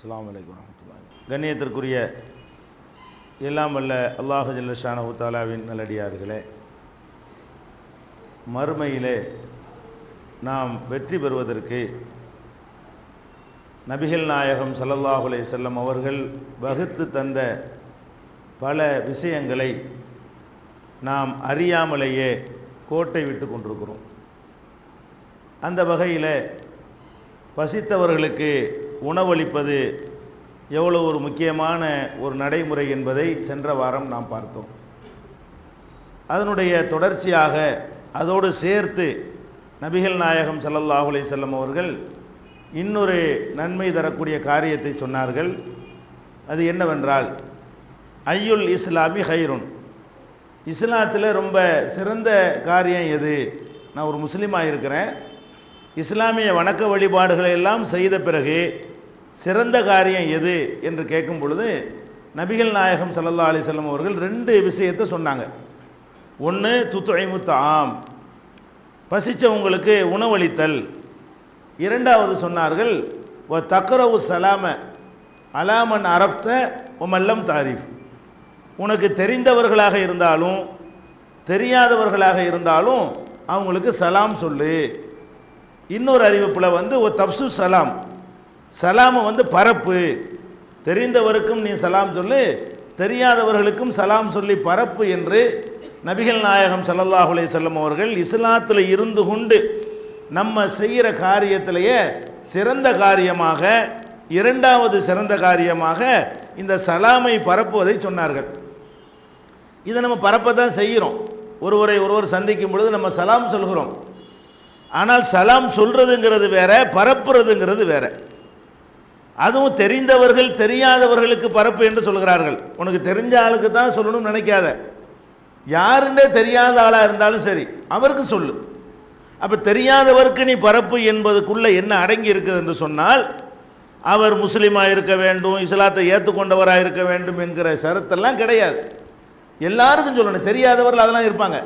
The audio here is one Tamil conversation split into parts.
அஸ்ஸலாமு அலைக்கும் வரஹ்மத்துல்லாஹி. கண்ணியத்திற்குரிய எல்லாம் வல்ல அல்லாஹு ஜல்ல ஷானஹு தஆலாவின் நல்லடியார்களே, மறுமையிலே நாம் வெற்றி பெறுவதற்கு நபிகள் நாயகம் ஸல்லல்லாஹு அலைஹி வஸல்லம் அவர்கள் வகுத்து தந்த பல விஷயங்களை நாம் அறியாமலேயே கோட்டை விட்டு கொண்டிருக்கிறோம். அந்த வகையில் பசித்தவர்களுக்கு உணவளிப்பது எவ்வளோ ஒரு முக்கியமான ஒரு நடைமுறை என்பதை சென்ற வாரம் நாம் பார்த்தோம். அதனுடைய தொடர்ச்சியாக அதோடு சேர்த்து நபிகள் நாயகம் ஸல்லல்லாஹு அலைஹி வஸல்லம் அவர்கள் இன்னொரு நன்மை தரக்கூடிய காரியத்தை சொன்னார்கள். அது என்னவென்றால், ஐயுல் இஸ்லாமி ஹைருன், இஸ்லாத்தில் ரொம்ப சிறந்த காரியம் எது? நான் ஒரு முஸ்லீமாக இருக்கிறேன், இஸ்லாமிய வணக்க வழிபாடுகளை எல்லாம் செய்த பிறகு சிறந்த காரியம் எது என்று கேட்கும் பொழுது நபிகள் நாயகம் ஸல்லல்லாஹு அலைஹி வஸல்லம் அவர்கள் ரெண்டு விஷயத்தை சொன்னாங்க. ஒன்று துத்இமு தஆம், பசிச்சவங்களுக்கு உணவளித்தல். இரண்டாவது சொன்னார்கள் வ தக்ரவு சலாம அலாமன் அரப்த ஒமல்லம் தாரிஃப், உனக்கு தெரிந்தவர்களாக இருந்தாலும் தெரியாதவர்களாக இருந்தாலும் அவங்களுக்கு சலாம் சொல்லு. இன்னொரு அறிவிப்பில் வந்து ஒரு தப்சு சலாம், சலாமை வந்து பரப்பு, தெரிந்தவருக்கும் நீ சலாம் சொல்லு, தெரியாதவர்களுக்கும் சலாம் சொல்லி பரப்பு என்று நபிகள் நாயகம் ஸல்லல்லாஹு அலைஹி வஸல்லம் அவர்கள் இஸ்லாத்தில் இருந்து கொண்டு நம்ம செய்கிற காரியத்திலேயே சிறந்த காரியமாக, இரண்டாவது சிறந்த காரியமாக இந்த சலாமை பரப்புவதை சொன்னார்கள். இதை நம்ம பரப்ப தான் செய்கிறோம். ஒருவர் சந்திக்கும் பொழுது நம்ம சலாம் சொல்கிறோம். ஆனால் சலாம் சொல்றதுங்கிறது வேற, பரப்புறதுங்கிறது வேற. அதுவும் தெரிந்தவர்கள் தெரியாதவர்களுக்கு பரப்பு என்று சொல்கிறார்கள். உனக்கு தெரிஞ்ச ஆளுக்கு தான் சொல்லணும்னு நினைக்காத, யாருன்னே தெரியாத ஆளாக இருந்தாலும் சரி அவருக்கு சொல்லு. அப்போ தெரியாதவருக்கு நீ பரப்பு என்பதுக்குள்ள என்ன அடங்கி இருக்குது என்று சொன்னால், அவர் முஸ்லீமாக இருக்க வேண்டும், இஸ்லாத்தை ஏற்றுக்கொண்டவராக இருக்க வேண்டும் என்கிற ஷரத்தெல்லாம் கிடையாது. எல்லாருக்கும் சொல்லணும். தெரியாதவர்கள் அதெல்லாம் இருப்பாங்க.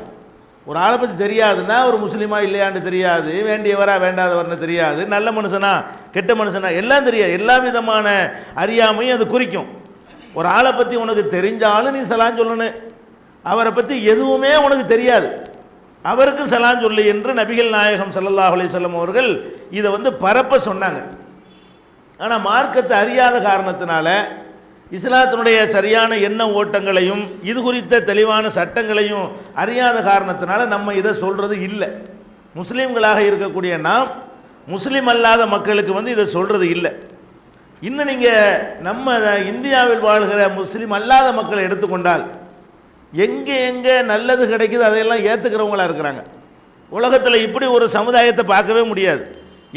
ஒரு ஆளை பற்றி தெரியாதுன்னா ஒரு முஸ்லீமா இல்லையான்னு தெரியாது, வேண்டியவரா வேண்டாதவர்னு தெரியாது, நல்ல மனுஷனா கெட்ட மனுஷனா எல்லாம் தெரியாது. எல்லா விதமான அறியாமையும் அது குறிக்கும். ஒரு ஆளை பற்றி உனக்கு தெரிஞ்சாலும் நீ சலாம் சொல்லணும். அவரை பற்றி எதுவுமே உனக்கு தெரியாது, அவருக்கு சலாம் சொல்லு என்று நபிகள் நாயகம் ஸல்லல்லாஹு அலைஹி வஸல்லம் அவர்கள் இதை வந்து பரப்ப சொன்னாங்க. ஆனால் மார்க்கத்தை அறியாத காரணத்தினால, இஸ்லாத்தினுடைய சரியான எண்ண ஓட்டங்களையும் இது குறித்த தெளிவான சட்டங்களையும் அறியாத காரணத்தினால நம்ம இதை சொல்றது இல்லை. முஸ்லீம்களாக இருக்கக்கூடிய நாம் முஸ்லீம் அல்லாத மக்களுக்கு வந்து இதை சொல்றது இல்லை. இன்னும் நீங்கள் நம்ம இந்தியாவில் வாழ்கிற முஸ்லீம் அல்லாத மக்களை எடுத்துக்கொண்டால் எங்கே எங்கே நல்லது கிடைக்குது அதையெல்லாம் ஏற்றுக்கிறவங்களா இருக்கிறாங்க. உலகத்தில் இப்படி ஒரு சமுதாயத்தை பார்க்கவே முடியாது.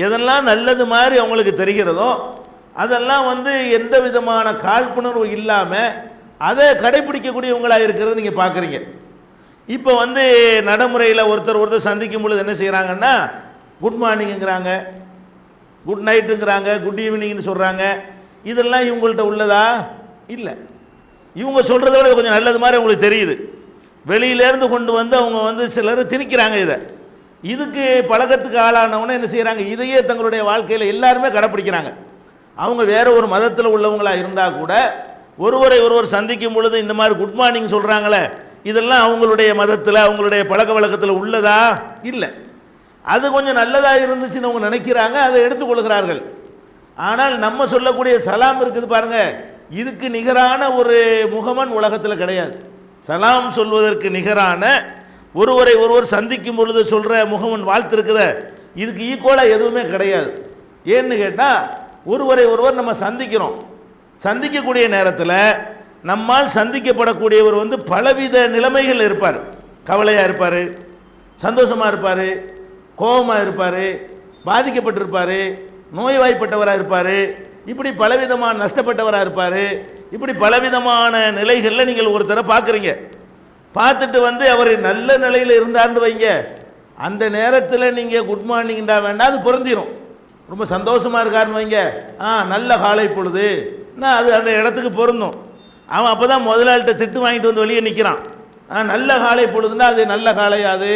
எதெல்லாம் நல்லது மாதிரி அவங்களுக்கு தெரிகிறதோ அதெல்லாம் வந்து எந்த விதமான காழ்ப்புணர்வு இல்லாமல் அதை கடைபிடிக்கக்கூடியவங்களாக இருக்கிறது நீங்கள் பார்க்குறீங்க. இப்போ வந்து நடைமுறையில் ஒருத்தர் சந்திக்கும் பொழுது என்ன செய்கிறாங்கன்னா, குட் மார்னிங்கிறாங்க, குட் நைட்டுங்கிறாங்க, குட் ஈவினிங்னு சொல்கிறாங்க. இதெல்லாம் இவங்கள்ட்ட உள்ளதா? இல்லை. இவங்க சொல்கிறத விட கொஞ்சம் நல்லது மாதிரி அவங்களுக்கு தெரியுது. வெளியிலேருந்து கொண்டு வந்து அவங்க வந்து சிலர் திணிக்கிறாங்க. இதுக்கு பழக்கத்துக்கு ஆளானவன என்ன செய்கிறாங்க, இதையே தங்களுடைய வாழ்க்கையில் எல்லாருமே கடைப்பிடிக்கிறாங்க. அவங்க வேற ஒரு மதத்தில் உள்ளவங்களாக இருந்தால் கூட ஒருவர் சந்திக்கும் பொழுது இந்த மாதிரி குட் மார்னிங் சொல்கிறாங்களே, இதெல்லாம் அவங்களுடைய மதத்தில் அவங்களுடைய பழக்க வழக்கத்தில் உள்ளதா? இல்லை. அது கொஞ்சம் நல்லதாக இருந்துச்சுன்னு அவங்க நினைக்கிறாங்க, அதை எடுத்துக்கொள்கிறார்கள். ஆனால் நம்ம சொல்லக்கூடிய சலாம் இருக்குது பாருங்க, இதுக்கு நிகரான ஒரு முகமன் உலகத்தில் கிடையாது. சலாம் சொல்வதற்கு நிகரான ஒருவர் சந்திக்கும் பொழுது சொல்கிற முகமன் வாழ்த்து இருக்குத, இதுக்கு ஈக்குவலாக எதுவுமே கிடையாது. ஏன்னு கேட்டால், ஒருவர் நம்ம சந்திக்கிறோம். சந்திக்கக்கூடிய நேரத்தில் நம்மால் சந்திக்கப்படக்கூடியவர் வந்து பலவித நிலைமைகள் இருப்பார். கவலையாக இருப்பார், சந்தோஷமாக இருப்பார், கோபமாக இருப்பார், பாதிக்கப்பட்டிருப்பார், நோய்வாய்ப்பட்டவராக இருப்பார், இப்படி பலவிதமான நஷ்டப்பட்டவராக இருப்பார். இப்படி பலவிதமான நிலைகளில் நீங்கள் ஒருத்தரை பார்க்குறீங்க. பார்த்துட்டு வந்து அவர் நல்ல நிலையில் இருந்தார்னு வைங்க, அந்த நேரத்தில் நீங்கள் குட் மார்னிங்டா வேண்டாம், அது பொருந்திடும். ரொம்ப சந்தோஷமாக இருக்காருன்னு வைங்க, நல்ல காலை பொழுது, அது அந்த இடத்துக்கு பொருந்தும். அவன் அப்போ தான் முதலாளிகிட்ட திட்டு வாங்கிட்டு வந்து வெளியே நிற்கிறான். நல்ல காலை பொழுதுன்னா அது நல்ல காலையாது,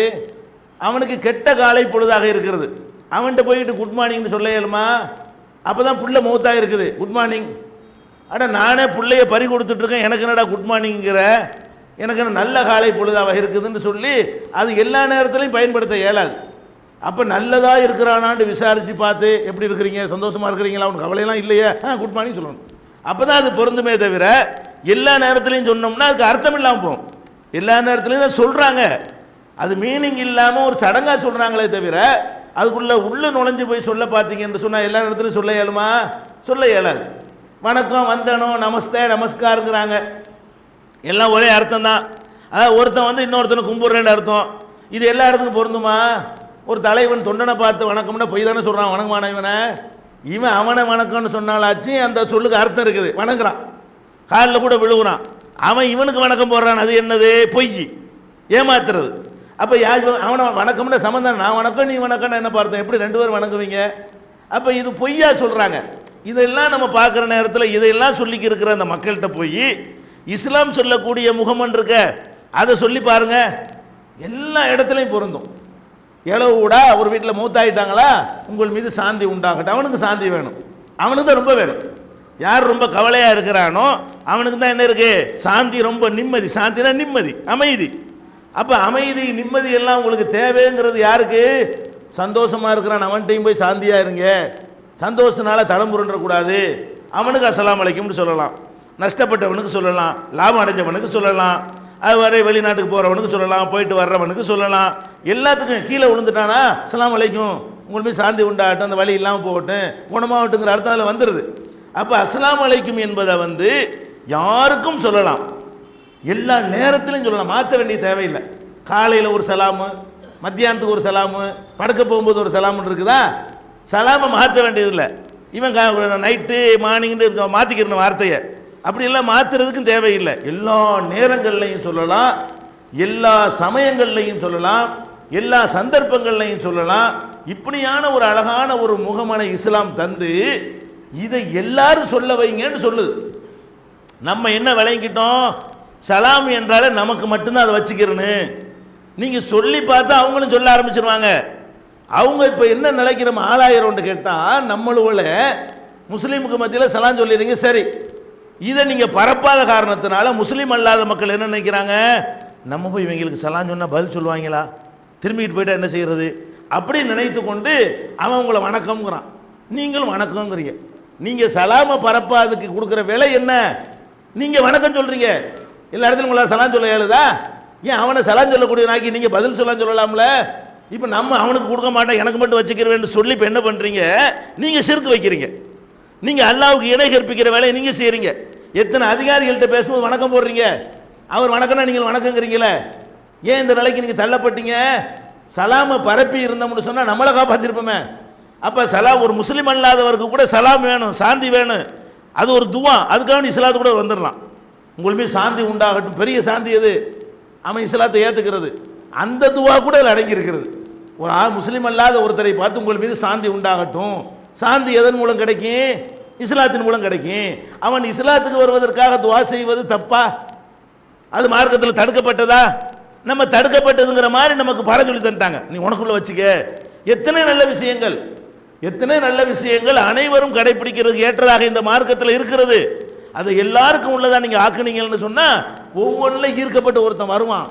அவனுக்கு கெட்ட காலை பொழுதாக இருக்கிறது. அவன்கிட்ட போயிட்டு குட் மார்னிங்னு சொல்ல இயலுமா? அப்பதான் புள்ள மௌத்தா இருக்குது, குட் மார்னிங். அட நானே பிள்ளைய பறி கொடுத்துட்டு இருக்கேன், எனக்கு என்னடா குட் மார்னிங்கிற, எனக்கு என்ன நல்ல காலை பொழுதாக இருக்குதுன்னு சொல்லி அது எல்லா நேரத்திலையும் பயன்படுத்த இயலாது. அப்போ நல்லதா இருக்கிறானான்னு விசாரிச்சு பார்த்து எப்படி இருக்கிறீங்க, சந்தோஷமா இருக்கிறீங்களா, அவனுக்கு கவலையெல்லாம் இல்லையா, குட் மார்னிங் சொல்லணும். அப்பதான் அது பொருந்துமே தவிர எல்லா நேரத்திலையும் சொன்னோம்னா அதுக்கு அர்த்தம் இல்லாமல் போகும். எல்லா நேரத்திலையும் தான் சொல்றாங்க, அது மீனிங் இல்லாம ஒரு சடங்கா சொல்றாங்களே தவிர அதுக்குள்ள உள்ள நுழைஞ்சு போய் சொல்ல பார்த்தீங்கன்னு சொன்னா எல்லா நேரத்திலையும் சொல்ல இயலுமா, சொல்ல இயலாது. வணக்கம், வந்தனோ, நமஸ்தே, நமஸ்காருங்கிறாங்க, எல்லாம் ஒரே அர்த்தம் தான். அதாவது ஒருத்தன் வந்து இன்னொருத்தனை கும்பிடுறேன்னு அர்த்தம். இது எல்லா இடத்துக்கும் பொருந்துமா? ஒரு தலைவன் தொண்டனை பார்த்து வணக்கம்னா பொய் தானே சொல்றான், வணக்கமான இவனை, இவன் அவனை வணக்கம்னு சொன்னாலாச்சு அந்த சொல்லுக்கு அர்த்தம் இருக்குது. வணங்குறான், காலில் கூட விழுகுறான், அவன் இவனுக்கு வணக்கம் போடுறான், அது என்னது? பொய், ஏமாத்துறது. அப்போ யார் அவனை வணக்கம்னா சம்மந்தம், நான் வணக்கம் நீ வணக்கம்னு என்ன பார்த்தேன், எப்படி ரெண்டு பேரும் வணங்குவீங்க? அப்போ இது பொய்யா சொல்றாங்க. இதெல்லாம் நம்ம பார்க்குற நேரத்தில் இதையெல்லாம் சொல்லிக்க இருக்கிற அந்த மக்கள்கிட்ட போய் இஸ்லாம் சொல்லக்கூடிய முகமன் இருக்க அதை சொல்லி பாருங்க, எல்லா இடத்துலையும் பொருந்தும். எழவுடா ஒரு வீட்டில் மூத்தாயிட்டாங்களா, உங்கள் மீது சாந்தி உண்டாகட்டும். அவனுக்கு சாந்தி வேணும், அவனுக்கு தான் ரொம்ப வேணும். யார் ரொம்ப கவலையாக இருக்கிறானோ அவனுக்கு தான் என்ன இருக்கு, சாந்தி, ரொம்ப நிம்மதி. சாந்தினா நிம்மதி, அமைதி. அப்போ அமைதி நிம்மதி எல்லாம் உங்களுக்கு தேவைங்கிறது யாருக்கு? சந்தோஷமா இருக்கிறான் அவன்கிட்டையும் போய் சாந்தியா இருங்க, சந்தோஷத்தினால தடம் புரண்டக்கூடாது. அவனுக்கு அஸ்ஸலாமு அலைக்கும்னு சொல்லலாம், நஷ்டப்பட்டவனுக்கு சொல்லலாம், லாபம் அடைஞ்சவனுக்கு சொல்லலாம், அது வரை வெளிநாட்டுக்கு போகிறவனுக்கு சொல்லலாம், போயிட்டு வர்றவனுக்கு சொல்லலாம். எல்லாத்துக்கும் கீழே விழுந்துட்டானா அஸ்ஸலாமு அலைக்கும், உங்களுக்கு போய் சாந்தி உண்டாகட்டும், அந்த வழி இல்லாமல் போகட்டும், குணமாகட்டுங்கிற அர்த்தம் அதில் வந்துடுது. அப்போ அஸ்ஸலாமு அலைக்கும் என்பதை வந்து யாருக்கும் சொல்லலாம், எல்லா நேரத்திலையும் சொல்லலாம், மாற்ற வேண்டிய தேவையில்லை. காலையில் ஒரு சலாமு, மத்தியானத்துக்கு ஒரு சலாமு, படுக்க போகும்போது ஒரு சலாமுன்னு இருக்குதா, சலாமை மாற்ற வேண்டியதில்லை. இவன் நைட்டு மார்னிங்னு மாற்றிக்கிற வார்த்தையை அப்படியெல்லாம் மாற்றுறதுக்கும் தேவையில்லை. எல்லா நேரங்கள்லையும் சொல்லலாம், எல்லா சமயங்கள்லையும் சொல்லலாம், எல்லா சந்தர்ப்பங்கள்லையும் சொல்லலாம். இப்படியான ஒரு அழகான ஒரு முகமான இஸ்லாம் தந்து இதை எல்லாரும் சொல்ல வைங்கன்னு சொல்லுது. நம்ம என்ன விளங்கிட்டோம், சலாம் என்றாலே நமக்கு மட்டும்தான் அதை வச்சுக்கிறேன்னு. நீங்க சொல்லி பார்த்தா அவங்களும் சொல்ல ஆரம்பிச்சிருவாங்க. அவங்க இப்போ என்ன நினைக்கிறோம், ஆளாயிரம்னு கேட்டால் நம்மளோட முஸ்லீமுக்கு மத்தியில் சலாம் சொல்லிடுறீங்க, சரி. இதை நீங்கள் பரப்பாத காரணத்தினால முஸ்லீம் அல்லாத மக்கள் என்ன நினைக்கிறாங்க, நம்ம போய் இவங்களுக்கு சலாம் சொன்னால் பதில் சொல்லுவாங்களா, திரும்பிட்டு போயிட்டா என்ன செய்யறது அப்படி நினைத்து கொண்டு அவன் உங்களை வணக்கம்ங்கிறான், நீங்களும் வணக்கங்கிறீங்க. நீங்கள் சலாமை பரப்பாதுக்கு கொடுக்குற விலை என்ன? நீங்கள் வணக்கம் சொல்கிறீங்க, எல்லா இடத்துலையும் உங்களால் சலாம் சொல்ல இயலுதா? ஏன் அவனை சலாம் சொல்லக்கூடிய நாக்கி நீங்கள் பதில் சொல்லலாம் சொல்லலாம்ல? இப்போ நம்ம அவனுக்கு கொடுக்க மாட்டேன் எனக்கு மட்டும் வச்சுக்கிறேன்னு சொல்லி இப்போ என்ன பண்ணுறீங்க, நீங்கள் ஷிர்க் வைக்கிறீங்க, நீங்கள் அல்லாவுக்கு இணை கற்பிக்கிற வேலையை நீங்கள் செய்கிறீங்க. எத்தனை அதிகாரிகள்கிட்ட பேசும்போது வணக்கம் போடுறீங்க, அவர் வணக்கம்னா நீங்கள் வணக்கங்கிறீங்களே, ஏன் இந்த நிலைக்கு நீங்கள் தள்ளப்பட்டீங்க? சலாமை பரப்பி இருந்தோம்னு சொன்னால் நம்மளை காப்பாற்றிருப்போமே. அப்போ சலாம் ஒரு முஸ்லீம் அல்லாதவருக்கு கூட சலாம் வேணும், சாந்தி வேணும், அது ஒரு துவா, அதுக்காக இஸ்லாத்து கூட வந்துடலாம். உங்களுக்கு சாந்தி உண்டாகட்டும், பெரிய சாந்தி எது? அவன் இஸ்லாத்தை ஏற்றுக்கிறது, அந்த துவா கூட அதில் அடங்கி இருக்கிறது. ஒரு முஸ்லீம் அல்லாத ஒருத்தரை பார்த்து உங்கள் மீது சாந்தி உண்டாகட்டும், சாந்தி எதன் மூலம் கிடைக்கும்? இஸ்லாத்தின் மூலம் கிடைக்கும். அவன் இஸ்லாத்துக்கு வருவதற்காக துவா செய்வது தப்பா? அது மார்க்கத்தில் தடுக்கப்பட்டதா? நம்ம தடுக்கப்பட்டதுங்கிற மாதிரி நமக்கு பாட சொல்லி தந்துட்டாங்க, நீ உனக்குள்ள வச்சுக்க. எத்தனை நல்ல விஷயங்கள், எத்தனை நல்ல விஷயங்கள் அனைவரும் கடைபிடிக்கிறதுக்கு ஏற்றதாக இந்த மார்க்கத்தில் இருக்கிறது. அதை எல்லாருக்கும் உள்ளதா நீங்க ஆக்குனீங்கன்னு சொன்னா ஒவ்வொன்றில் ஈர்க்கப்பட்ட ஒருத்தன் வருவான்,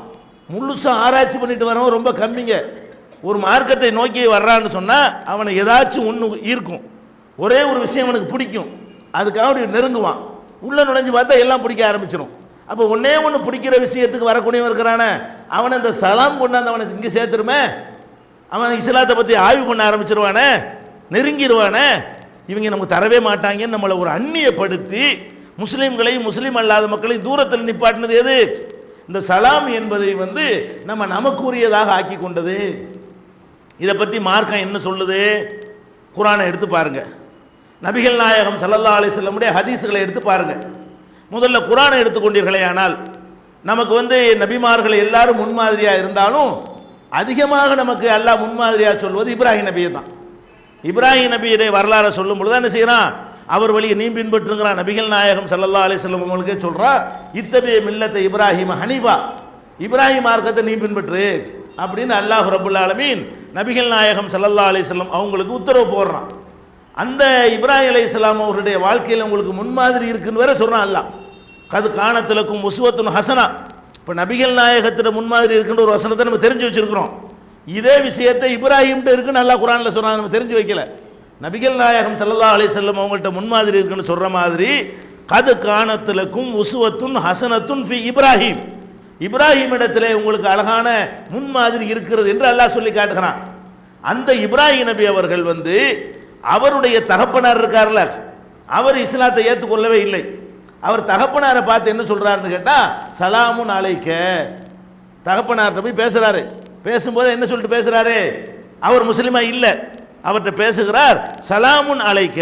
முழுசா ஆராய்ச்சி பண்ணிட்டு வரவன் ரொம்ப கம்மிங்க. ஒரு மார்க்கத்தை நோக்கி வர்றான்னு சொன்னா அவனை ஏதாச்சும் ஒன்று ஈர்க்கும், ஒரே ஒரு விஷயம் அவனுக்கு பிடிக்கும், அதுக்காக அவனுக்கு நெருங்குவான். உள்ள நுழைஞ்சு பார்த்தா எல்லாம் பிடிக்க ஆரம்பிச்சிடும். அப்போ ஒன்னே ஒன்று பிடிக்கிற விஷயத்துக்கு வரக்கூடியவன் இருக்கிறானே, அவனை இந்த சலாம் கொண்டாந்து அவனை இங்கே சேர்த்துருமே, அவன் இஸ்லாத்தை பற்றி ஆய்வு பண்ண ஆரம்பிச்சிருவானே, நெருங்கிடுவானே. இவங்க நமக்கு தரவே மாட்டாங்கன்னு நம்மளை ஒரு அந்நியப்படுத்தி முஸ்லீம்களையும் முஸ்லீம் அல்லாத மக்களையும் தூரத்தில் நிப்பாட்டினது எது? இந்த சலாம் என்பதை வந்து நம்ம நமக்குரியதாக ஆக்கி கொண்டது. இதை பற்றி மார்க்கம் என்ன சொல்லுது? குர்ஆனை எடுத்து பாருங்க, நபிகள் நாயகம் ஸல்லல்லாஹு அலைஹி வஸல்லமுடைய ஹதீஸ்களை எடுத்து பாருங்க. முதல்ல குர்ஆனை எடுத்துக்கொண்டீர்களே ஆனால் நமக்கு வந்து நபிமார்கள் எல்லாரும் முன்மாதிரியாக இருந்தாலும் அதிகமாக நமக்கு அல்லாஹ் முன்மாதிரியாக சொல்வது இப்ராஹிம் நபியை தான். இப்ராஹிம் நபியுடைய வரலாறை சொல்லும் பொழுது என்ன செய்யறான், அவர் வழியை நீ பின்பற்றுங்கிறான். நபிகள் நாயகம் ஸல்லல்லாஹு அலைஹி வஸல்லம் அவங்களுக்கே சொல்றா, இத்தபிய மில்லத்தை இப்ராஹிம் ஹனீஃபா, இப்ராஹிம் மார்க்கத்தை நீ பின்பற்று அப்படின்னு அல்லாஹ் ரப்புல் ஆலமீன் நபிகள் நாயகம் ஸல்லல்லாஹு அலைஹி வஸல்லம் அவங்களுக்கு உத்தரவு போடுறான். அந்த இப்ராஹிம் அலைஹிஸ்ஸலாம் அவருடைய வாழ்க்கையில் உங்களுக்கு முன்மாதிரி இருக்குன்னு வேற சொல்றான் அல்லாஹ். கது காணத்திலக்கும் உஸ்வத்துன் ஹசனா. இப்போ நபிகள் நாயகத்திட முன்மாதிரி இருக்குன்ற ஒரு வசனத்தை நம்ம தெரிஞ்சு வச்சிருக்கிறோம். இதே விஷயத்தை இப்ராஹிம்கிட்ட இருக்குன்னு அல்லாஹ் குர்ஆன்ல சொல்றான், நம்ம தெரிஞ்சு வைக்கல. நபிகள் நாயகம் ஸல்லல்லாஹு அலைஹி வஸல்லம் அவங்கள்ட்ட முன்மாதிரி இருக்குன்னு சொல்ற மாதிரி கது காணத்திலக்கும் உஸ்வத்துன் ஹசனத்துன் ஃபி இப்ராஹிம், இப்ராஹிம் இடத்திலே உங்களுக்கு அழகான முன்மாதிரி இருக்கிறது என்று அல்லாஹ் சொல்லி காட்டுகிறான். அந்த இப்ராஹிம் நபி அவர்கள் அவருடைய தகப்பனார் இருக்கார்ல, அவர் இஸ்லாத்தை ஏற்றுக்கொள்ளவே இல்லை. அவர் தகப்பனாரை பார்த்து என்ன சொல்றாருன்னு கேட்டா சலாமுன் அலைக்க. தகப்பனார்கிட்ட போய் பேசுறாரு. பேசும்போது என்ன சொல்லிட்டு பேசுறாரு? அவர் முஸ்லிமா இல்லை. அவர்கிட்ட பேசுகிறார், சலாமுன் அலைக்க,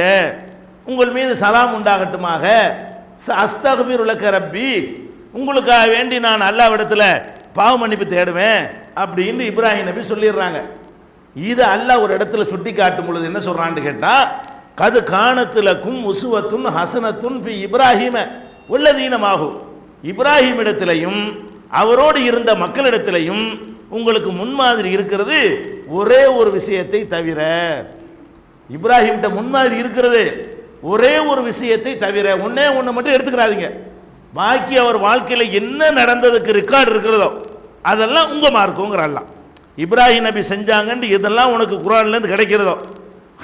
உங்கள் மீது சலாம் உண்டாகட்டுமாக, அஸ்தக்பிரு லக ரப்பி, உங்களுக்காக வேண்டி நான் அல்லாஹ்விடத்தில் பாவ மன்னிப்பு தேடுவேன் அப்படின்னு இப்ராஹிம் நபி சொல்லிடுறாங்க. இது அல்லாஹ் ஒரு இடத்துல சுட்டி காட்டும் பொழுது என்ன சொல்றான்னு கேட்டா கது காணத்திலக்கும் உசுவத்துன் ஹசனத்துன் ஃபி இப்ராஹிம வல்லதீனமாகும், இப்ராஹிம் இடத்திலையும் அவரோடு இருந்த மக்களிடத்திலையும் உங்களுக்கு முன்மாதிரி இருக்கிறது ஒரே ஒரு விஷயத்தை தவிர. இப்ராஹிம்கிட்ட முன்மாதிரி இருக்கிறது ஒரே ஒரு விஷயத்தை தவிர. ஒன்னே ஒன்று மட்டும் எடுத்துக்கிறாதீங்க, பாக்கி அவர் வாழ்க்கையில் என்ன நடந்ததுக்கு ரெக்கார்டு இருக்கிறதோ அதெல்லாம் உங்க மார்க்குங்கிறான். இப்ராஹிம் நபி செஞ்சாங்கன்னு இதெல்லாம் உனக்கு குர்ஆன்லேருந்து கிடைக்கிறதோ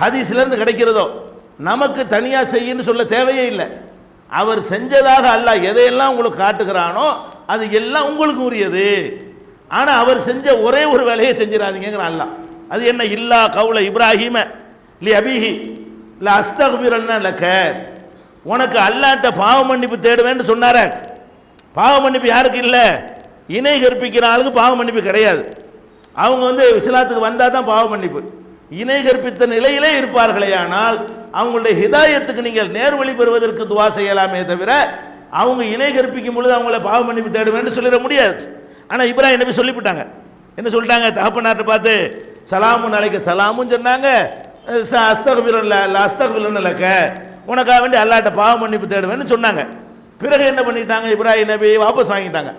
ஹதீஸ்லேருந்து கிடைக்கிறதோ நமக்கு தனியாக செய்யன்னு சொல்ல தேவையே இல்லை. அவர் செஞ்சதாக அல்லாஹ் எதையெல்லாம் உங்களுக்கு காட்டுகிறானோ அது எல்லாம் உங்களுக்கு உரியது. ஆனால் அவர் செஞ்ச ஒரே ஒரு வேலையை செஞ்சிடாதீங்கிறான் அல்லாஹ். அது என்ன? இல்லா கவுல இப்ராஹிம லி அபிஹி ல அஸ்தக்பிரன்ன லக, உனக்கு அல்லாஹ்ட்ட பாவ மன்னிப்பு தேடுவேன்னு சொன்னார. பாவ மன்னிப்பு யாருக்கு இல்லை? இணை கற்பிக்கிற ஆளுக்கு பாவ மன்னிப்பு கிடையாது. அவங்க இஸ்லாத்துக்கு வந்தால் தான் பாவ மன்னிப்பு. இணை கற்பித்த நிலையிலே இருப்பார்களே ஆனால் அவங்களுடைய ஹிதாயத்துக்கு நீங்கள் நேர்வழி பெறுவதற்கு துவா செய்யலாமே தவிர அவங்க இணை கற்பிக்கும் பொழுது அவங்கள பாவ மன்னிப்பு தேடுவேன்னு சொல்லிட முடியாது. ஆனால் இப்ராஹிம் நபி சொல்லிவிட்டாங்க. என்ன சொல்லிட்டாங்க? தகப்பனார்ட்ட பார்த்து சலாமுன் அலைக்க சலாமும் சொன்னாங்க, அஸ்தக்பிரன் லக, உனக்காக வேண்டி அல்லாஹ்ட்ட பாவ மன்னிப்பு தேடுவேன்னு சொன்னாங்க. பிறகு என்ன பண்ணிட்டாங்க? இப்ராஹிம் நபி வாபஸ் வாங்கிட்டாங்க.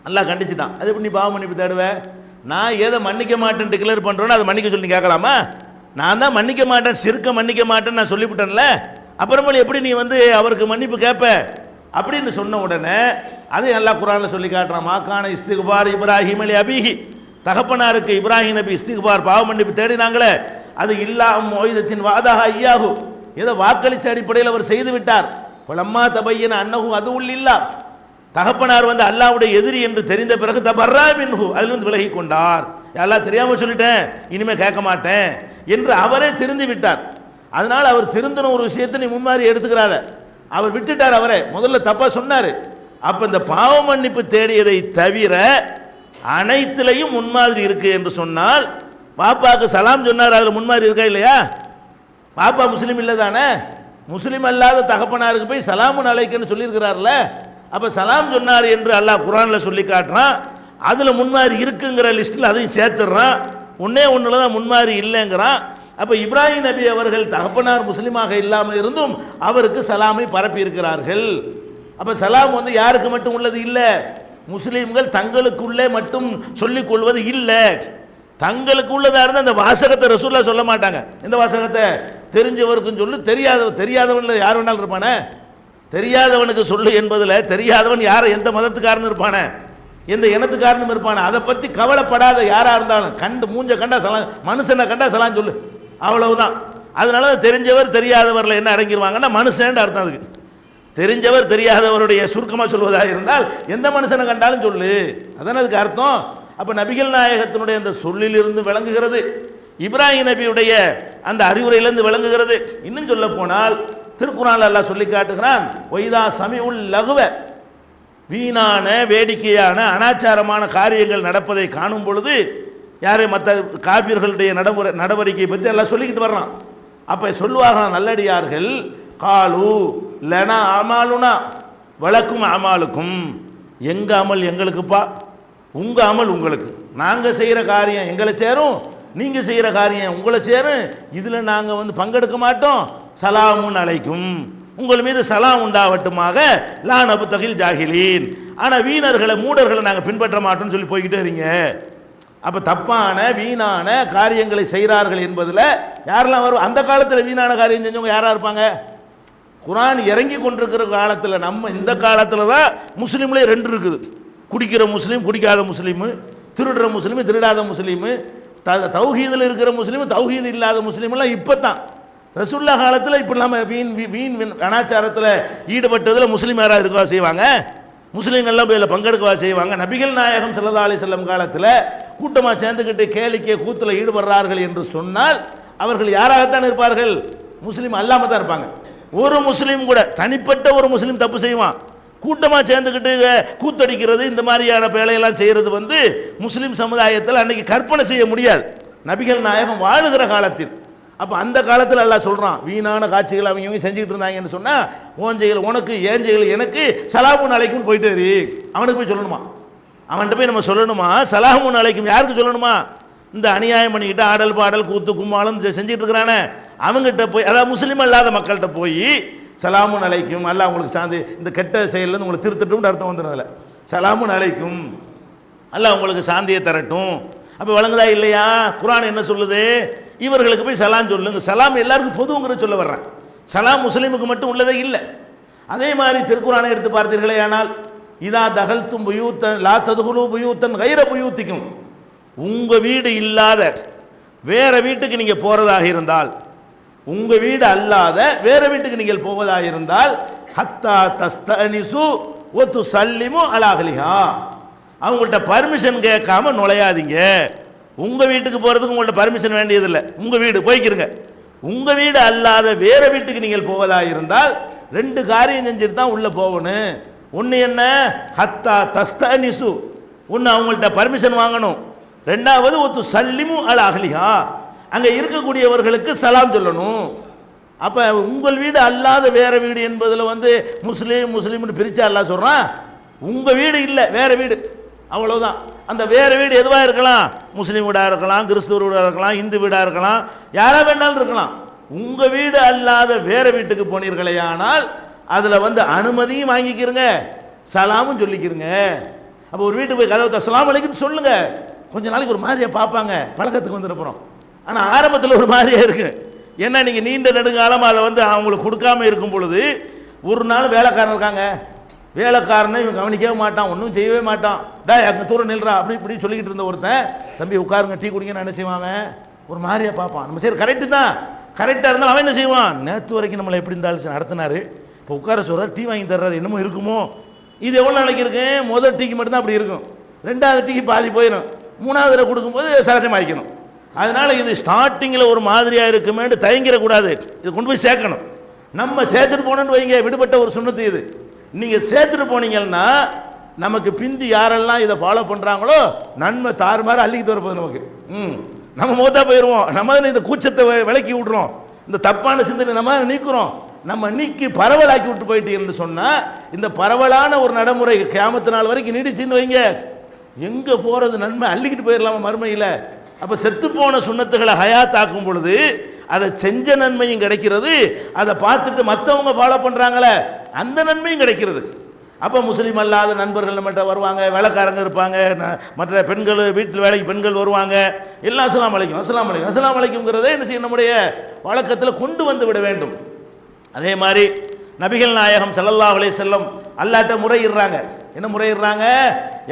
அல்லாஹ் கண்டிச்சுட்டான். அது எப்படி நீ பாவ மன்னிப்பு தேடுவேன்? நான் எதை மன்னிக்க மாட்டேன் டிக்ளேர் பண்றேன்னு அதை மன்னிக்க சொல்லி கேட்கலாமா? நான் தான் மன்னிக்க மாட்டேன், சிறுக்க மன்னிக்க மாட்டேன்னு நான் சொல்லிவிட்டேன்ல, அப்புறமேல எப்படி நீ அவருக்கு மன்னிப்பு கேட்ப அப்படின்னு சொன்ன உடனே அதை அல்லாஹ் குர்ஆன்ல சொல்லி காட்டுறான். மாக்கான இஸ்திக்பார் இப்ராஹிம் அலி அபிஹி, தகப்பனாருக்கு இப்ராஹிம் நபி இஸ்திக்பார் பாவ மன்னிப்பு தேடினாங்களே அது இல்லா மௌஇதத்தின் வாதஹா ஐயாஹு, ஏதோ வாக்களிச்ச அடிப்படையில் அவர் செய்து விட்டார். பலம்மா தபையன அன்னஹு அதுவுல் இல்லா, தகப்பனார் அல்லாஹ்வுடைய எதிரி என்று தெரிந்த பிறகு தபர்ரா மின்ஹு, அதிலிருந்து விலகி கொண்டார். அல்லாஹ் தெரியாம சொல்லிட்டேன், இனிமே கேட்க மாட்டேன் என்று அவரே திருந்து விட்டார். அதனால அவர் திருந்தின ஒரு விஷயத்தை நீ முன்மாதிரி எடுத்துக்கிறாத. அவர் விட்டுட்டார், அவரே முதல்ல தப்பா சொன்னாரு. அப்ப இந்த பாவ மன்னிப்பு தேடியதை தவிர அனைத்திலையும் முன்மாதிரி இருக்கு என்று சொன்னால், பாப்பாக்கு சலாம் சொன்னார், அதுல முன்மாதிரி இருக்கா இல்லையா? பாப்பா முஸ்லீம் இல்லை தானே? முஸ்லீம் அல்லாத தகப்பனாருக்கு போய் சலாமுன் அலைக்குன்னு சொல்லியிருக்கிறார்ல. அப்ப சலாம் சொன்னார் என்று அல்லாஹ் குர்ஆன்ல சொல்லி காட்டுறான். அதுல முன்மாதிரி இருக்குங்கிற லிஸ்ட்ல அதையும் சேர்த்துறான். ஒன்னே ஒண்ணுல தான் முன்மாதிரி இல்லைங்கிறான். அப்ப இப்ராஹிம் நபி அவர்கள் தகப்பனார் முஸ்லீமாக இல்லாமல் இருந்தும் அவருக்கு சலாமை பரப்பி இருக்கிறார்கள். அப்ப சலாம் யாருக்கு மட்டும் உள்ளது இல்லை, முஸ்லீம்கள் தங்களுக்குள்ளே மட்டும் சொல்லிக் கொள்வது இல்லை. தங்களுக்கு உள்ளதா இருந்தால் அந்த வாசகத்தை ரசூலுல்லாஹ் சொல்ல மாட்டாங்க. இந்த வாசகத்தை தெரிஞ்சவருக்கும் சொல்லு, தெரியாதவன்ல யார் வேணாலும் இருப்பானே. தெரியாதவனுக்கு சொல்லு என்பதில் தெரியாதவன் யாரை எந்த மதத்துக்காரன் இருப்பானே, எந்த இனத்துக்காரனும் இருப்பானே, அதை பற்றி கவலைப்படாத யாரா இருந்தாலும் கண்டு மூஞ்ச கண்டா சலாம், மனுஷனை கண்டா சலாம் சொல்லு, அவ்வளவுதான். அதனால தெரிஞ்சவர் தெரியாதவரில் என்ன அடங்கிடுவாங்கன்னா மனுஷன் அர்த்தம். அதுக்கு தெரிஞ்சவர் தெரியாதவருடைய சுருக்கமாக சொல்வதாக இருந்தால் எந்த மனுஷனை கண்டாலும் சொல்லு, அதானே அதுக்கு அர்த்தம். அப்போ நபிகள் நாயகத்தினுடைய அந்த சொல்லிலிருந்து விளங்குகிறது, இப்ராஹிம் நபியுடைய அந்த அறிவுரையிலிருந்து விளங்குகிறது. இன்னும் சொல்ல போனால் திருக்குர்ஆன்ல அல்லாஹ் சொல்லி காட்டுகிறான், ஒய்தா சமிஉல் லகுவ, வீணான வேடிக்கையான அனாச்சாரமான காரியங்கள் நடப்பதை காணும் பொழுது, யாரு மற்ற காபிர்களுடைய நடவடிக்கையை பற்றி எல்லாம் சொல்லிக்கிட்டு வர்றான். அப்ப சொல்லுவார்கள் நல்லடியார்கள், காலு லனா அமாலுனா வழக்கும் அமாலுக்கும், எங்க அமல் எங்களுக்குப்பா, உங்க அமல் உங்களுக்கு, நாங்க செய்யற காரியம் எங்களை சேரும், நீங்க செய்யற காரியம் உங்களை சேரும், இதுல நாங்க பங்கெடுக்க மாட்டோம். சலாமுன் அலைக்கும், உங்கள் மீது சலாம் உண்டாவட்டுமாக, லா நபுத்தகில் ஜாஹிலீன், ஆனா வீணர்களை மூடர்களை நாங்க பின்பற்ற மாட்டோம்னு சொல்லி போய்கிட்டே இருங்க. அப்ப தப்பான வீணான காரியங்களை செய்கிறார்கள் என்பதில் யாரெல்லாம் வரும்? அந்த காலத்தில் வீணான காரியம் செஞ்சவங்க யாரா இருப்பாங்க? குர்ஆன் இறங்கி கொண்டிருக்கிற காலத்தில், நம்ம இந்த காலத்தில் தான் முஸ்லீம்லேயே ரெண்டு இருக்குது. குடிக்கிற முஸ்லீம், குடிக்காத முஸ்லீமு, திருடுற முஸ்லீமு, திருடாத முஸ்லீமு, தௌஹீதில் இருக்கிற முஸ்லீமு, தௌஹீது இல்லாத முஸ்லீம்லாம் இப்போ தான். ரசூலுல்லாஹ் காலத்தில் இப்படி நம்ம வீண் கலாச்சாரத்தில் ஈடுபட்டதில் முஸ்லீம் யாராவது இருக்கவா செய்வாங்க? முஸ்லீம்கள்லாம் போய் இதில் பங்கெடுக்கவா செய்வாங்க? நபிகள் நாயகம் ஸல்லல்லாஹு அலைஹி வஸல்லம் காலத்தில் கூட்டமாக சேர்ந்துக்கிட்டு கேளிக்கை கூத்தில் ஈடுபடுறார்கள் என்று சொன்னால் அவர்கள் யாராகத்தான் இருப்பார்கள்? முஸ்லீம் அல்லாமல் தான் இருப்பாங்க. ஒரு முஸ்லீம் கூட, தனிப்பட்ட ஒரு முஸ்லீம் தப்பு செய்வான், கூட்டமாக சேர்ந்துக்கிட்டு கூத்தடிக்கிறது இந்த மாதிரியான வேலையெல்லாம் செய்கிறது முஸ்லீம் சமுதாயத்தில் அன்னைக்கு கற்பனை செய்ய முடியாது, நபிகள் நாயகம் வாழுகிற காலத்தில். அப்போ அந்த காலத்தில் அல்லாஹ் சொல்கிறான், வீணான காட்சிகள் அவங்க செஞ்சுக்கிட்டு இருந்தாங்கன்னு சொன்னால், ஓஞ்சைகள் உனக்கு, ஏஞ்சைகள் எனக்கு, சலாமுன் அலைக்கும் போயிட்டு வரி. அவனுக்கு போய் சொல்லணுமா? அவன்கிட்ட போய் நம்ம சொல்லணுமா? சலாமுன் அலைக்கும் யாருக்கு சொல்லணுமா? இந்த அநியாயம் பண்ணிக்கிட்டு ஆடல் பாடல் கூத்து கும்மாளம் செஞ்சுட்டு இருக்கிறானே அவங்ககிட்ட போய், அதாவது முஸ்லீம் அல்லாத மக்கள்கிட்ட போய் சலாமுன் அலைக்கும், அல்லாஹ் உங்களுக்கு சாந்தி, இந்த கெட்ட செயலில் உங்களை திருத்தட்டும் அர்த்தம் வந்துடுறதில்ல. சலாமுன் அலைக்கும், அல்லாஹ் உங்களுக்கு சாந்தியை தரட்டும். அப்போ வழங்குதா இல்லையா? குர்ஆன் என்ன சொல்லுது? இவர்களுக்கு போய் சலாம் சொல்லுங்க. சலாம் எல்லாருக்கும் பொதுங்கிற சொல்ல வர்றேன். சலாம் முஸ்லீமுக்கு மட்டும் உள்ளதே இல்லை. அதே மாதிரி திருக்குர்ஆனை எடுத்து பார்த்தீர்களே ஆனால், இதா தகல்தும் புயூத்தன் லா ததுகுலு புயூத்தன் கைர புயூத்திக்கும், உங்க வீடு இல்லாத வேற வீட்டுக்கு நீங்க போறதாக இருந்தால், உங்க வீடு அல்லாத வேற வீட்டுக்கு நீங்கள் போவதாக இருந்தால், ஹத்தா தஸ்தனிசு வ துஸல்லிமு அலா அஹ்லிஹா, அவங்கள்ட்ட பர்மிஷன் கேட்காம நுழையாதீங்க. உங்க வீட்டுக்கு போறதுக்கு உங்கள்ட்ட பர்மிஷன் வேண்டியதில்லை, உங்க வீடு போய்க்கிருங்க. உங்க வீடு அல்லாத வேற வீட்டுக்கு நீங்கள் போவதாக இருந்தால் ரெண்டு காரியம் செஞ்சுட்டு தான் உள்ள போகணும். ஒன்று என்ன? ஹத்தா தஸ்தனிசு, ஒன்று அவங்கள்ட்ட பர்மிஷன் வாங்கணும். ரெண்டாவது ஒத்து சல்லிமு அலா அஹ்லிஹா, அங்க இருக்கக்கூடியவர்களுக்கு சலாம் சொல்லணும். அப்ப உங்கள் வீடு அல்லாத வேற வீடு என்பதுல முஸ்லீம் முஸ்லீம்னு பிரிச்சா அல்லாஹ் சொல்றான். உங்க வீடு இல்லை, வேற வீடு, அவ்வளவுதான். அந்த வேற வீடு எதுவாக இருக்கலாம்? முஸ்லீம் வீடா இருக்கலாம், கிறிஸ்துவ வீடா இருக்கலாம், இந்து வீடா இருக்கலாம், யாரா வேணாலும் இருக்கலாம். உங்க வீடு அல்லாத வேற வீட்டுக்கு போனீர்களே ஆனால் அதுல அனுமதியும் வாங்கிக்கிறங்க, சலாமும் சொல்லிக்கிறங்க. அப்போ ஒரு வீட்டுக்கு போய் கதவு அஸ்ஸலாமு அலைக்கும் சொல்லுங்க. கொஞ்ச நாளைக்கு ஒரு மாதிரியா பார்ப்பாங்க, பழக்கத்துக்கு வந்துருப்போம். ஆனா ஆரம்பத்தில் ஒரு மாதிரியா இருக்கு. ஏன்னா நீங்க நீண்ட நெடுங்காலம் அதை அவங்களுக்கு கொடுக்காம இருக்கும் பொழுது, ஒரு நாள் வேலைக்காரன் இருக்காங்க, வேலைக்காரனை இவன் கவனிக்கவே மாட்டான், ஒன்றும் செய்யவே மாட்டான். டா அங்கே தூரம் நில்றா அப்படி இப்படி சொல்லிக்கிட்டு இருந்த ஒருத்தன், தம்பி உட்காருங்க டீ குடிங்கன்னு என்ன செய்வான்? ஒரு மாதிரியா பார்ப்பான். நம்ம சரி கரெக்டு தான், கரெக்டாக இருந்தாலும் அவன் என்ன செய்வான்? நேற்று வரைக்கும் நம்மளை எப்படி இருந்தாலும் நடத்தினாரு, இப்போ உட்கார சொல்கிறார், டீ வாங்கி தர்றாரு, என்னமோ இருக்குமோ. இது எவ்வளோ நாளைக்கு இருக்கு? முதல் டீக்கு மட்டும்தான் அப்படி இருக்கும், ரெண்டாவது டீக்கு பாதி போயிடும், மூணாவது தடவை கொடுக்கும்போது சகஜமாக ஆகிக்கணும். அதனால இது ஸ்டார்டிங்கில் ஒரு மாதிரியாக இருக்குமேட்டு தயங்கிடக்கூடாது, இது கொண்டு போய் சேர்க்கணும். நம்ம சேர்த்துட்டு போனோன்னு வைங்க, விடுபட்ட ஒரு சுண்ணத்து இது. நீங்கள் சேர்த்துட்டு போனீங்கன்னா நமக்கு பிந்தி யாரெல்லாம் இதை ஃபாலோ பண்ணுறாங்களோ நன்மை தாறுமாறு அள்ளிக்கிட்டு வரப்போகுது நமக்கு. நம்ம மோத்தா போயிடுவோம். நம்ம இந்த கூச்சத்தை விலக்கி விட்றோம், இந்த தப்பான சிந்தனை நம்ம நீக்கிறோம். நம்ம நீக்கி பரவலாக்கி விட்டு போயிட்டீங்கன்னு சொன்னால் இந்த பரவலான ஒரு நடைமுறை கியாமத்து நாள் வரைக்கும் நீடிச்சுன்னு வைங்க, எங்கே போகிறது? நன்மை அள்ளிக்கிட்டு போயிடலாமா மறுமையில்? அப்போ செத்துப்போன சுண்ணத்துகளை ஹயாத்தாக்கும் பொழுது அதை செஞ்ச நன்மையும் கிடைக்கிறது, அதை பார்த்துட்டு மற்றவங்க ஃபாலோ பண்ணுறாங்களே அந்த நன்மையும் கிடைக்கிறது. அப்போ முஸ்லீம் அல்லாத நண்பர்கள் நம்மகிட்ட வருவாங்க, வேலைக்காரங்க இருப்பாங்க, மற்ற பெண்கள், வீட்டில் வேலைக்கு பெண்கள் வருவாங்க, எல்லாம் அஸ்ஸலாமு அலைக்கும் அஸ்ஸலாமு அலைக்கும் அஸ்ஸலாமு அலைக்கும்ங்கிறதே என்ன செய்ய நம்முடைய வழக்கத்தில் கொண்டு வந்து விட வேண்டும். அதே மாதிரி நபிகள் நாயகம் ஸல்லல்லாஹு அலைஹி வஸல்லம் அல்லாஹ்ட்ட முறையிடுறாங்க. என்ன முறையிடுறாங்க?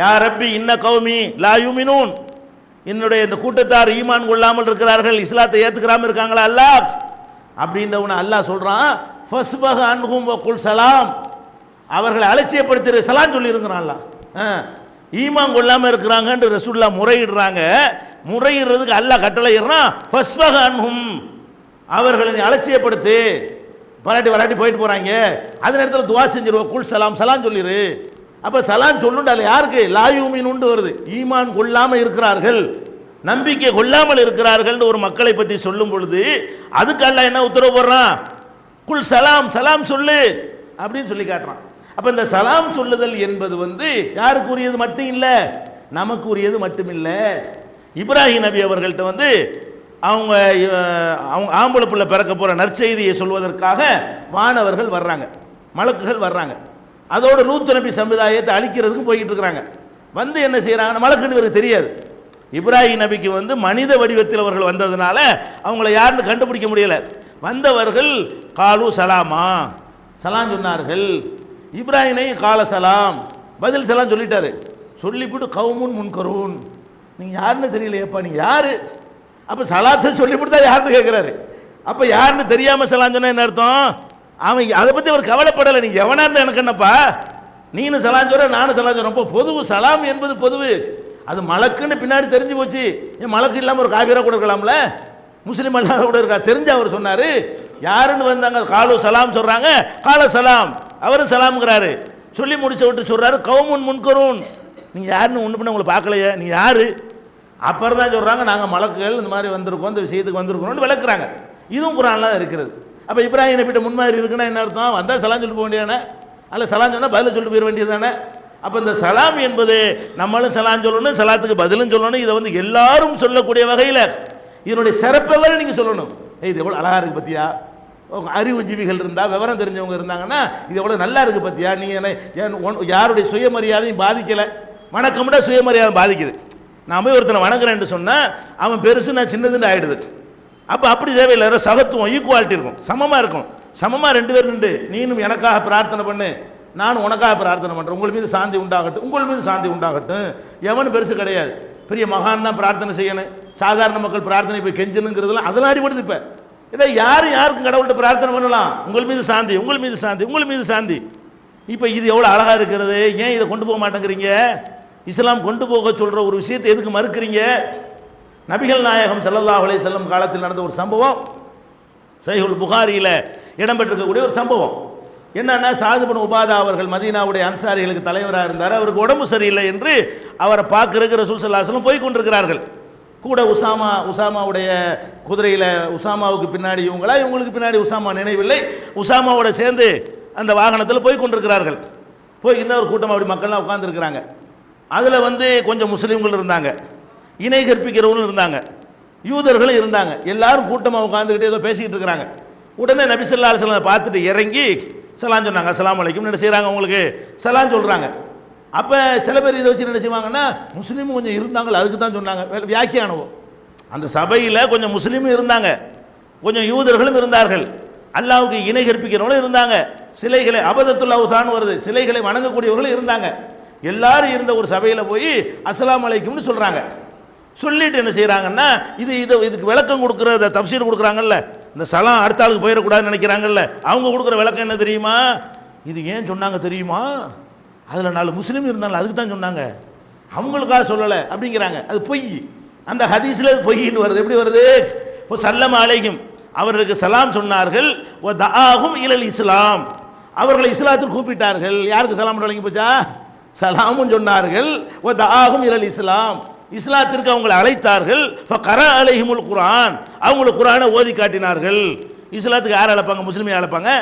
யா ரப்பி இன்ன கௌமி லா யுமினூன், என்னுடைய இந்த கூட்டத்தார் ஈமான் கொள்ளாமல் இருக்கிறார்கள், இஸ்லாத்தை ஏத்துக்கிறாம இருக்காங்களா அல்லாஹ் அப்படின்றவன அல்லாஹ் சொல்றான், ஃபஸ்பஹ் அன்ஹும் வகுல் சலாம், அவர்களை அலட்சியப்படுத்தி சலாம் சொல்லியிருக்கிறான் அல்லாஹ். ஈமான் கொள்ளாம இருக்கிறாங்கன்னு ரசூலுல்லாஹ் முறையிடுறாங்க. முறையிடுறதுக்கு அல்லாஹ் கட்டளையிடுறான், ஃபஸ்பஹ் அன்ஹும், அவர்களை நீ அலட்சியப்படுத்து, வராட்டி வராட்டி போயிட்டு போறாங்க, அதே நேரத்தில் துவா செஞ்சிருவோம், குல் சலாம் சலாம் சொல்லிரு. அப்ப சலாம் சொல்லுண்டால யாருக்கு? லாயூமின் வருது, ஈமான் கொள்ளாம இருக்கிறார்கள், நம்பிக்கை கொள்ளாமல் இருக்கிறார்கள் ஒரு மக்களை பற்றி சொல்லும் பொழுது அதுக்கு அல்லாஹ் என்ன உத்தரவு போடுறான்? குல் சலாம் சலாம் சொல்லு அப்படின்னு சொல்லி காட்டுறான். அப்ப இந்த சலாம் சொல்லுதல் என்பது யாருக்குரியது மட்டும் இல்லை, நமக்கு உரியது மட்டும் இல்லை. இப்ராஹிம் நபி அவர்கள்ட்ட அவங்க ஆம்பளை பிள்ளை பிறக்க போற நற்செய்தியை சொல்வதற்காக வானவர்கள் வர்றாங்க, மலக்குகள் வர்றாங்க. அதோட லூத் நபி சமுதாயத்தை அழிக்கிறதுக்கு போய்கிட்டு இருக்கிறாங்க. என்ன செய்யறாங்க? மலக்குன்னு இவருக்கு தெரியாது, இப்ராஹிம் நபிக்கு வந்து மனித வடிவத்தில் அவர்கள் வந்ததுனால அவங்கள யாருன்னு கண்டுபிடிக்க முடியல. வந்தவர்கள் காலு சலாமா, சலாம் சொன்னார்கள். இப்ராஹிமை கால சலாம், பதில் சலாம் சொல்லிட்டாரு. சொல்லிவிட்டு கவுமுன் முன்கரூன், நீங்க யாருன்னு தெரியலையப்பா, நீங்க யாரு? அப்ப சலாத்தை சொல்லிவிட்டு தான் யாருன்னு கேட்கிறாரு. அப்ப யாருன்னு தெரியாம சலாம் சொன்னா என்ன அர்த்தம்? அவன் அதை பத்தி அவர் கவலைப்படலை. நீங்க எவனா இருந்தா எனக்கு என்னப்பா, நீனு சலாம் சொல்ற நானும் சலாம் சொல்றேன். இப்போ பொதுவு சலாம் என்பது பொதுவு, அது மலக்குன்னு பின்னாடி தெரிஞ்சு போச்சு. ஏன் மலக்கு இல்லாம ஒரு காபிரா கூட இருக்கலாம்ல, முஸ்லீம் அல்லாத கூட இருக்கா, தெரிஞ்சு அவர் சொன்னாரு. யாருன்னு வந்தாங்க, காலு சலாம் சொல்றாங்க, கால சலாம், அவரும் சலாம்ங்கிறாரு. சொல்லி முடிச்ச விட்டு சொல்றாரு கவுமுன் முன்கரூன், நீங்க யாருன்னு ஒண்ணு பண்ண உங்களை பார்க்கலையே, நீ யாரு? அப்புறம் தான் சொல்றாங்க நாங்க மலக்குகள் இந்த மாதிரி வந்திருக்கோம், இந்த விஷயத்துக்கு வந்திருக்கோம்னு விளக்குறாங்க. இதுவும் குர்ஆன்ல இருக்கிறது. அப்ப இப்ராஹிம் நபிட்ட முன்மாதிரி இருக்குன்னா என்ன அர்த்தம்? வந்தா சலாம் சொல்லிட்டு போக வேண்டியதானே, அல்ல சலாம் சொன்னா பதில சொல்லிட்டு போயிட வேண்டியது தானே. அப்ப இந்த சலாம் என்பது நம்மளும் சலாம் சொல்லணும், சலாத்துக்கு பதிலும் சொல்லணும். இதை வந்து எல்லாரும் சொல்லக்கூடிய வகையில் இதனுடைய சிறப்பை வரை நீங்க சொல்லணும். இது எவ்வளவு அழகா இருக்கு பத்தியா, அறிவுஜீவிகள் இருந்தா, விவரம் தெரிஞ்சவங்க இருந்தாங்கன்னா இது எவ்வளவு நல்லா இருக்கு பத்தியா. நீங்க யாருடைய சுயமரியாதையும் பாதிக்கல, வணக்கம்னா சுயமரியாதை பாதிக்குது. நான் போய் ஒருத்தனை வணங்குறேன்னு சொன்னா அவன் பெருசு நான் சின்னதுன்னு ஆயிடுது. அப்ப அப்படி தேவையில்லை, சகத்துவம் ஈக்குவாலிட்டி இருக்கும், சமமா இருக்கும். சமமா ரெண்டு பேர் நின்று நீனும் எனக்காக பிரார்த்தனை பண்ணு, நானும் உனக்காக பிரார்த்தனை பண்றேன், உங்கள் மீது சாந்தி உண்டாகட்டும், உங்கள் மீது சாந்தி உண்டாகட்டும். எவனும் பெருசு கிடையாது, பெரிய மகான் தான் பிரார்த்தனை செய்யணும், சாதாரண மக்கள் பிரார்த்தனை போய் கெஞ்சணுங்கிறதுலாம் அதெல்லாம் அடிபடுது. இப்ப இதை யாருக்கும் கடவுள்கிட்ட பிரார்த்தனை பண்ணலாம், உங்கள் மீது சாந்தி, உங்கள் மீது சாந்தி, உங்கள் மீது சாந்தி. இப்ப இது எவ்வளவு அழகா இருக்கிறது. ஏன் இதை கொண்டு போக மாட்டேங்கிறீங்க? இஸ்லாம் கொண்டு போக சொல்ற ஒரு விஷயத்தை எதுக்கு மறுக்கிறீங்க? நபிகள் நாயகம் ஸல்லல்லாஹு அலைஹி வஸல்லம் காலத்தில் நடந்த ஒரு சம்பவம், சஹீஹுல் புகாரியில இடம்பெற்றிருக்கக்கூடிய ஒரு சம்பவம். என்னன்னா, சாத் இப்னு உபாதா அவர்கள் மதீனாவுடைய அன்சாரிகளுக்கு தலைவராக இருந்தார். அவருக்கு உடம்பு சரியில்லை என்று அவரை பார்க்கறதுக்கு ரசூல் ஸல்லல்லாஹு அலைஹி வஸல்லம் போய் கொண்டிருக்கிறார்கள். கூட உசாமாவுடைய குதிரையில, உசாமாவுக்கு பின்னாடி இவங்களுக்கு பின்னாடி உசாமா நினைவில்லை, உசாமாவோட சேர்ந்து அந்த வாகனத்தில் போய் கொண்டிருக்கிறார்கள். போய் இன்னொரு கூட்டம் அப்படி மக்கள்லாம் உட்கார்ந்துருக்கிறாங்க. அதில் வந்து கொஞ்சம் முஸ்லீம்கள் இருந்தாங்க, இணை கற்பிக்கிறவங்களும் இருந்தாங்க, யூதர்களும் இருந்தாங்க. எல்லாரும் கூட்டமாக உட்காந்துக்கிட்டு ஏதோ பேசிக்கிட்டு இருக்கிறாங்க. உடனே நபி ஸல்லல்லாஹு அலைஹி வஸல்லம் பார்த்துட்டு இறங்கி சலாம் சொன்னாங்க. அஸ்ஸலாமு அலைக்கும் என்ன செய்கிறாங்க, உங்களுக்கு சலாம் சொல்கிறாங்க. அப்போ சில பேர் இதை வச்சு என்ன செய்வாங்கன்னா, முஸ்லீமும் கொஞ்சம் இருந்தாங்க, அதுக்கு தான் சொன்னாங்க வியாக்கியானவோ. அந்த சபையில் கொஞ்சம் முஸ்லீமும் இருந்தாங்க, கொஞ்சம் யூதர்களும் இருந்தார்கள், அல்லாஹ்வுக்கு இணை கற்பிக்கிறவங்களும் இருந்தாங்க, சிலைகளை அபதத்துல் அவுசான் வருது, சிலைகளை வணங்கக்கூடியவர்களும் இருந்தாங்க. எல்லாரும் இருந்த ஒரு சபையில் போய் அஸ்ஸலாமு அலைக்கும்னு சொல்கிறாங்க. சொல்லிட்டு என்ன செய்கிறாங்கன்னா, இதுக்கு விளக்கம் கொடுக்குற தஃப்சீர் கொடுக்குறாங்கல்ல, இந்த சலாம் அடுத்த ஆளுக்கு போயிடக்கூடாதுன்னு நினைக்கிறாங்கல்ல, அவங்க கொடுக்குற விளக்கம் என்ன தெரியுமா? இது ஏன் சொன்னாங்க தெரியுமா? அதில் 4 முஸ்லீம் இருந்தாலும் அதுக்கு தான் சொன்னாங்க, அவங்களுக்காக சொல்லலை அப்படிங்கிறாங்க. அது பொய், அந்த ஹதீஸில் அது பொய்ன்னு வருது. எப்படி வருது? இப்போ சல்லம அலைஹிம், அவர்களுக்கு சலாம் சொன்னார்கள், ஓ தஆஹும் இலல் இஸ்லாம், அவர்களை இஸ்லாத்துக்கு கூப்பிட்டார்கள். யாருக்கு சலாம் வழங்கி போச்சா? சலாமும் சொன்னார்கள், ஓ தஆஹும் இலல் இஸ்லாம், இஸ்லாத்திற்கு அவங்களை அழைத்தார்கள். ஃபகர அலைஹிமுல் குர்ஆன், அவங்களுக்கு குர்ஆனை ஓதி காட்டினார்கள். இஸ்லாத்துக்கு யார் அழைப்பாங்க? முஸ்லீமை அழைப்பாங்க?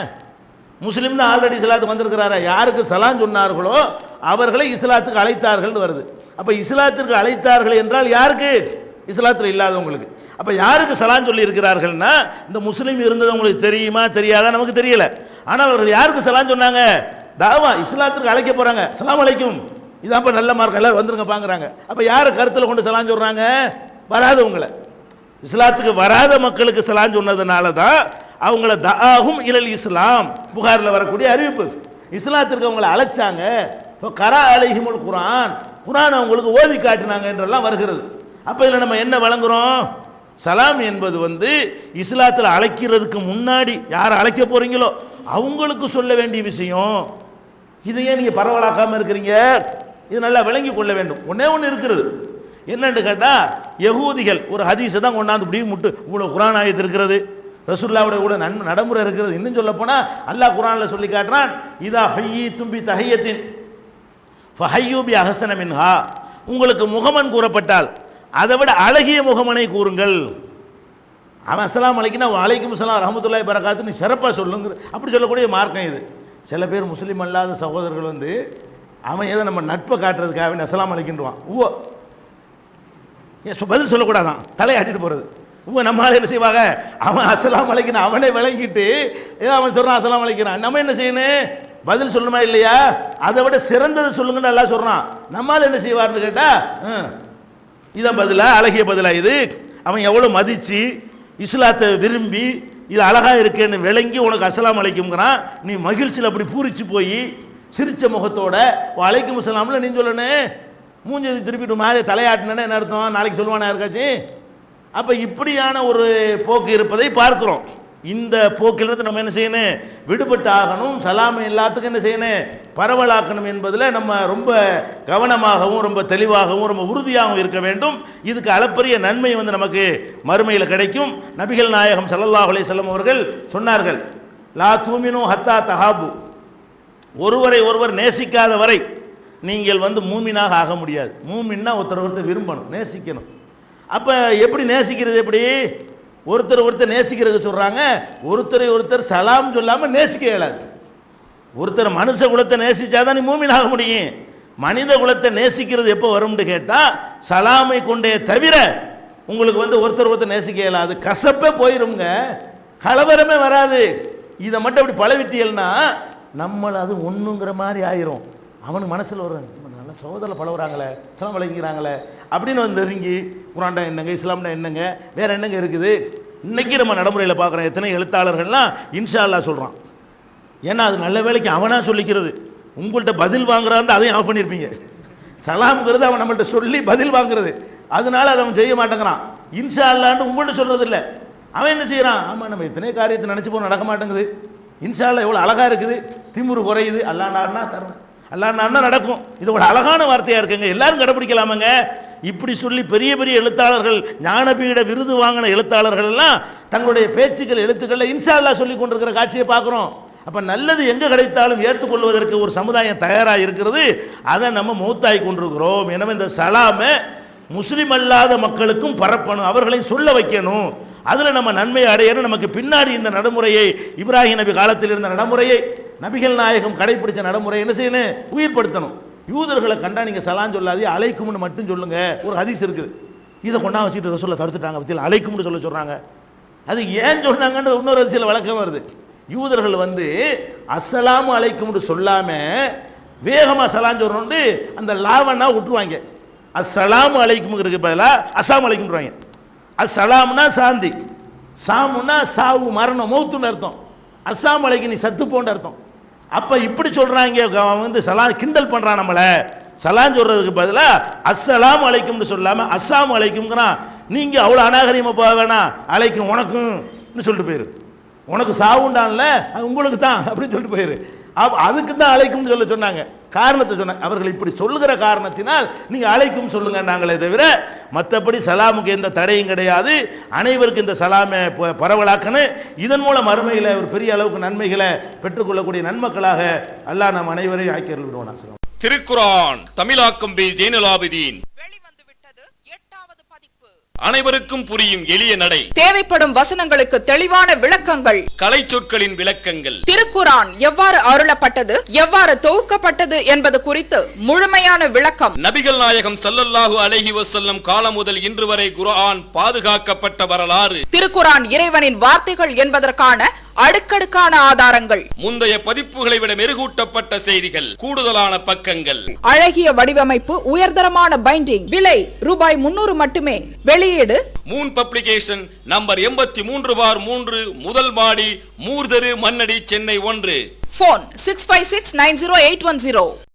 முஸ்லீம் தான் ஆல்ரெடி இஸ்லாத்துக்கு வந்திருக்கிறாரா? யாருக்கு சலாம் சொன்னார்களோ அவர்களை இஸ்லாத்துக்கு அழைத்தார்கள் வருது. அப்ப இஸ்லாத்திற்கு அழைத்தார்கள் என்றால் யாருக்கு? இஸ்லாத்தில் இல்லாதவங்களுக்கு. அப்ப யாருக்கு சலாம் சொல்லி இருக்கிறார்கள்னா, இந்த முஸ்லீம் இருந்தது உங்களுக்கு தெரியுமா தெரியாதா நமக்கு தெரியல. ஆனால் அவர்கள் யாருக்கு சலாம் சொன்னாங்க? தாவா இஸ்லாத்திற்கு அழைக்க போறாங்க, சலாம் அலைக்கும், இதாப்ப நல்ல மார்க், எல்லாரும் வந்துருங்க பாக்குறாங்க. அப்ப யாரை கருத்தில் கொண்டு சலாம் சொல்றாங்க? வராதவங்களை, இஸ்லாத்துக்கு வராத மக்களுக்கு சலாம் சொன்னதுனால தான் அவங்கள தஆஹும் இலல் இஸ்லாம், புகாரில் வரக்கூடிய அறிவிப்பு. இஸ்லாத்திற்கு அவங்களை அழைச்சாங்க. கரா அலைஹிமுல் குர்ஆன், குர்ஆன் அவங்களுக்கு ஓதி காட்டினாங்க என்றெல்லாம் வருகிறது. அப்ப இதில் நம்ம என்ன வழங்குறோம்? சலாம் என்பது வந்து இஸ்லாத்தில் அழைக்கிறதுக்கு முன்னாடி யாரை அழைக்க போறீங்களோ அவங்களுக்கு சொல்ல வேண்டிய விஷயம். இதையே நீங்க பரவலாக்காம இருக்கிறீங்க, இது நல்லா விளங்கி கொள்ள வேண்டும். ஒன்னே ஒன்று இருக்கிறது, என்னன்னு கேட்டா, யகூதிகள் ஒரு ஹதீஸை தான் கொண்டாந்து இப்படி முட்டு இவ்வளவு குர்ஆன் ஆயத்து இருக்கிறது, ரசூலுல்லாஹ்வுடைய கூட நடைமுறை இருக்கிறது. இன்னும் சொல்ல போனா அல்லாஹ் குர்ஆன்ல சொல்லி காட்டுறான், இதா ஹய்யிதும் பி தஹியத்தின் ஃபஹய்யு பி அஹ்ஸன மின்ஹா, உங்களுக்கு முகமன் கூறப்பட்டால் அதை விட அழகிய முகமனை கூறுங்கள். அவன் அஸ்ஸலாமு அலைக்கும் வலைக்கும் அஸ்ஸலாம் ரஹ்மத்துல்லாஹி பரகாத்துன்னு சிறப்பாக சொல்லுங்க, அப்படி சொல்லக்கூடிய மார்க்கம் இது. சில பேர் முஸ்லீம் அல்லாத சகோதரர்கள் வந்து அவன் ஏதோ நம்ம நட்பை காட்டுறதுக்காக அஸ்ஸலாமு அலைக்கும்வான். பதில் சொல்லக்கூடாதான், தலையாட்டிட்டு போறது. நம்மளால என்ன செய்வாங்க, அவன் அஸ்ஸலாமு அலைக்கும் அவனே விளங்கிட்டு ஏதோ அவன் சொல்றான் அஸ்ஸலாமு அலைக்கும், நம்ம என்ன செய்யணும்? பதில் சொல்லணுமா இல்லையா? அதை விட சிறந்தது சொல்லுங்கன்னு எல்லாம் சொல்றான். நம்மளால என்ன செய்வார்னு கேட்டா, இதான் பதிலா, அழகிய பதிலா இது? அவன் எவ்வளோ மதிச்சு இஸ்லாத்தை விரும்பி இது அழகா இருக்குன்னு விளங்கி உனக்கு அஸ்ஸலாமு அலைக்கும்ங்கிறான். நீ மகிழ்ச்சியில் அப்படி பூரிச்சு போய் சிரிச்ச முகத்தோட அலைக்கும் அஸ்ஸலாம்ல நீ சொல்லணும். மூஞ்சி திருப்பிட்டு மாதிரி தலையாட்டினே என்ன அர்த்தம்? நாளைக்கு சொல்லுவானா இருக்காச்சு? அப்போ இப்படியான ஒரு போக்கு இருப்பதை பார்க்கிறோம். இந்த போக்கிலிருந்து நம்ம என்ன செய்யணும்? விடுபட்டு ஆகணும். சலாமை எல்லாத்துக்கும் என்ன செய்யணும்? பரவலாக்கணும் என்பதில் நம்ம ரொம்ப கவனமாகவும் ரொம்ப தெளிவாகவும் ரொம்ப உறுதியாகவும் இருக்க வேண்டும். இதுக்கு அளப்பரிய நன்மை நமக்கு மறுமையில் கிடைக்கும். நபிகள் நாயகம் ஸல்லல்லாஹு அலைஹி வஸல்லம் அவர்கள் சொன்னார்கள், லா தூமினு ஹத்தா தஹாபு, ஒருவரை ஒருவர் நேசிக்காத வரை நீங்கள் மூமினாக ஆக முடியாது. மூமின்னா ஒருத்தர் விரும்பணும், நேசிக்கணும். அப்போ எப்படி நேசிக்கிறது? எப்படி ஒருத்தர் நேசிக்கிறது சொல்றாங்க? ஒருத்தரை ஒருத்தர் சலாம் சொல்லாம நேசிக்க இயலாது. ஒருத்தர் மனுஷ குலத்தை நேசிச்சாதான் நீ மூமினாக முடியும். மனித குலத்தை நேசிக்கிறது எப்போ வரும்னு கேட்டா சலாமை கொண்டே தவிர உங்களுக்கு ஒருத்தர் நேசிக்க இயலாது. கசப்பே போயிருங்க, கலவரமே வராது. இதை மட்டும் அப்படி பழவிட்டியல்னா நம்மளை அது ஒண்ணுங்கிற மாதிரி ஆயிரும். அவனுக்கு மனசுல ஒரு நல்ல சோதரில் பழகுறாங்களே, சலாம் வழங்கிறாங்களே அப்படின்னு நெருங்கி குரான்டா என்னங்க, இஸ்லாம்டா என்னங்க, வேற என்னங்க இருக்குது. இன்னைக்கு நம்ம நடைமுறையில் பார்க்குறோம். எத்தனை எழுத்தாளர்கள்லாம் இன்ஷா அல்லாஹ் சொல்கிறான். ஏன்னா அது நல்ல வேலைக்கு அவனா சொல்லிக்கிறது. உங்கள்கிட்ட பதில் வாங்குறான்னு அதையும் ஆஃப் பண்ணியிருப்பீங்க. சலாம்ங்கிறது அவன் நம்மள்கிட்ட சொல்லி பதில் வாங்குறது, அதனால அதை அவன் செய்ய மாட்டேங்கிறான். இன்ஷா அல்லான்னு உங்கள்கிட்ட சொல்றது இல்லை. அவன் என்ன செய்யறான்? ஆமாம், நம்ம எத்தனை காரியத்தை நினச்சி போன நடக்க மாட்டேங்குது. இன்ஷா அல்லாஹ் எவ்வளோ அழகா இருக்குது, திமுரு குறையுது, அல்லாஹ்னா தருவேன், அல்லாஹ்னா நடக்கும். இது ஒரு அழகான வார்த்தையா இருக்குங்க, எல்லாரும் கடைப்பிடிக்கலாமங்க. இப்படி சொல்லி பெரிய பெரிய எழுத்தாளர்கள், ஞானபீட விருது வாங்கின எழுத்தாளர்கள் எல்லாம் தங்களுடைய பேச்சுக்கள் எழுத்துக்களில் இன்ஷா அல்லாஹ் சொல்லி கொண்டிருக்கிற காட்சியை பார்க்குறோம். அப்போ நல்லது எங்கே கிடைத்தாலும் ஏற்றுக்கொள்வதற்கு ஒரு சமுதாயம் தயாராக இருக்கிறது. அதை நம்ம மௌத்தாய் கொண்டிருக்கிறோம். எனவே இந்த சலாமை முஸ்லிம் அல்லாத மக்களுக்கும் பரப்பணும், அவர்களையும் சொல்ல வைக்கணும். அதில் நம்ம நன்மை அடையணும். நமக்கு பின்னாடி இந்த நடைமுறையை, இப்ராஹிம் நபி காலத்தில் இருந்த நடைமுறையை, நபிகள் நாயகம் கடைபிடிச்ச நடைமுறை என்ன செய்யணும்? உயிர்படுத்தணும். யூதர்களை கண்டா நீங்க சலாம் சொல்லாதே, அலைக்கும்னு மட்டும் சொல்லுங்க. ஒரு ஹதீஸ் இருக்குது, இதை கொண்டா வச்சுட்டு ரசூலை தடுத்துட்டாங்க. பத்தியில் அலைக்கும்னு சொல்றாங்க. அது ஏன் சொன்னாங்கன்னு இன்னொரு ஹதீஸ்ல விளக்கம் வருது. யூதர்கள் அஸ்ஸலாமு அலைக்கும்னு சொல்லாம வேகமா சலாம் சொல்றோம்னு அந்த லாவனா விட்டுருவாங்க. அஸ்ஸலாமு அலைக்கும் இருக்கு பதிலா அஸ்ஸலாமு அலைக்கும்ன்றாங்க. அஸ்ஸலாம்னா சாந்தி, சாமுன்னா சாவு, மரணம், மௌத்துன்னு அர்த்தம். அஸ்ஸலாமு அலைக்கும் நீ சத்து போன்ற அர்த்தம். அப்ப இப்படி சொல்றாங்க, சலாம் கிண்டல் பண்றான் நம்மள. சலாம் சொல்றதுக்கு பதிலா அஸ்ஸலாமு அலைக்கும்னு சொல்லாம அஸ்ஸலாமு அலைக்கும்ங்கறான். நீங்க அவ்வளவு அநாகரிகமா போக வேணாம், அலைக்கும் உனக்கும்னு சொல்லிட்டு போயிரு. உனக்கு சாவுண்டான்ல, உங்களுக்கு தான் அப்படின்னு சொல்லிட்டு போயிரு. அதுக்கு தான் அலைக்கும் சொல்ல சொன்னாங்க. காரணத்தை சொன்னாங்க. அவர்கள் இப்படி சொல்லுகிற காரணத்தினால் நீங்க அலைக்கும் சொல்லுங்க நாங்களே தவிர மற்றபடி சலாமுக்கு எந்த தடையும் கிடையாது. அனைவருக்கும் இந்த சலாமை பரவலாக்கணும். இதன் மூலம் மறுமையில் ஒரு பெரிய அளவுக்கு நன்மைகளை பெற்றுக்கொள்ளக்கூடிய நன்மக்களாக அல்லாஹ் நம் அனைவரையும் ஆக்கி விடுவானா. திருக்குரான் தமிழாக்கம் பி ஜெய்னுல் ஆபிதீன். அனைவருக்கும் புரியும் எளிய நடை, தேவைப்படும் வசனங்களுக்கு தெளிவான விளக்கங்கள், கலை சொற்களின் விளக்கங்கள், திருக்குரான் எவ்வாறு அருளப்பட்டது, எவ்வாறு தொகுக்கப்பட்டது என்பது குறித்து முழுமையான விளக்கம். நபிகள் நாயகம் ஸல்லல்லாஹு அலைஹி வஸல்லம் காலம் முதல் இன்று வரை குர்ஆன் பாதுகாக்கப்பட்ட வரலாறு, திருக்குரான் இறைவனின் வார்த்தைகள் என்பதற்கான அடுக்கடுக்கான ஆதாரங்கள், முந்தைய பதிப்புகளை விட மெருகூட்டப்பட்ட செய்திகள், கூடுதலான பக்கங்கள், அழகிய வடிவமைப்பு, உயர்தரமான பைண்டிங். விலை ரூபாய் 300 மட்டுமே. வெளியீடு மூன் பப்ளிகேஷன், நம்பர் 83/3, முதல் மாடி, மூர்தரு, மண்ணடி, சென்னை 1. போன் 65690810.